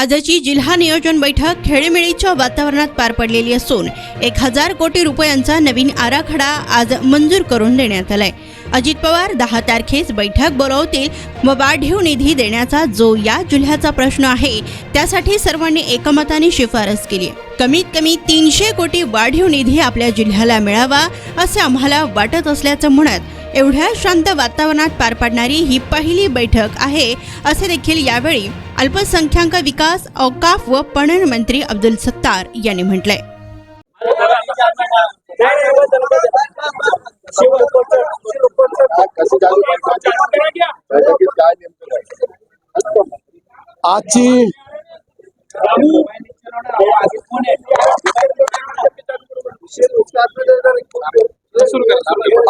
आजची जिल्हा नियोजन बैठक खेळीमेळीच्या वातावरणात पार पडलेली असून 1000 कोटी रुपयांचा नवीन आराखडा आज मंजूर करून देण्यात आलाय। अजित पवार 10 तारखेस बैठक बोलावतील व वाढीव निधी देण्याचा जो या जिल्ह्याचा प्रश्न आहे त्यासाठी सर्वांनी एकमताने शिफारस केली। कमीत कमी 300 कोटी वाढीव निधी आपल्या जिल्ह्याला मिळावा असे आम्हाला वाटत असल्याचं म्हणत एवढ्या शांत वातावरणात पार पडणारी ही पहिली बैठक आहे असे देखील यावेळी अल्पसंख्याक विकास, औकाफ व पणन मंत्री अब्दुल सत्तार यांनी म्हटलंय।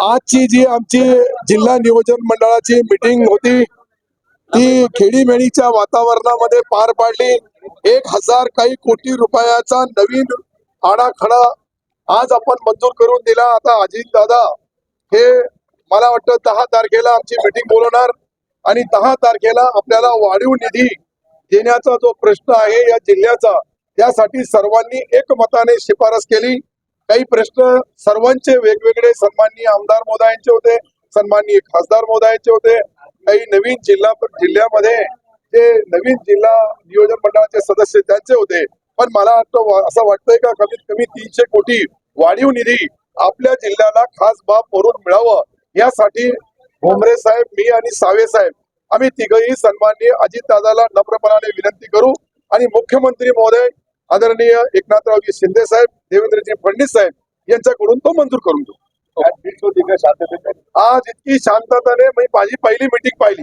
आजची जी आमची जिल्हा नियोजन मंडळाची मीटिंग होती ती खेडीमेळीच्या वातावरणामध्ये पार पाडली। 1000 काही कोटी रुपयाचा नवीन आराखडा आज आपण मंजूर करून दिला। आता अजित दादा हे मला वाटतं 10 तारखेला आमची मीटिंग बोलवणार आणि 10 तारखेला आपल्याला वाढीव निधी देण्याचा जो प्रश्न आहे या जिल्ह्याचा त्यासाठी सर्वांनी एकमताने शिफारस केली। काही प्रश्न सर्वांचे वेगवेगळे सन्माननीय आमदार महोदयांचे होते, सन्माननीय खासदार महोदयांचे होते, काही नवीन जिल्ह्यामध्ये जे नवीन जिल्हा नियोजन मंडळाचे सदस्य त्यांचे होते। पण मला असं वाटतंय का कमीत कमी 300 कोटी वाढीव निधी आपल्या जिल्ह्याला खास बाब म्हणून मिळावं यासाठी भोमरे साहेब, मी आणि सावे साहेब आम्ही तिघही सन्माननीय अजितदादाला नम्रपणाने विनंती करू आणि मुख्यमंत्री महोदय आदरणीय एकनाथरावजी शिंदे साहेब, देवेंद्रजी फडणवीस साहेब यांच्याकडून तो मंजूर करून देऊ। आज इतकी शांतताने मी माझी पहिली मीटिंग पाहिली।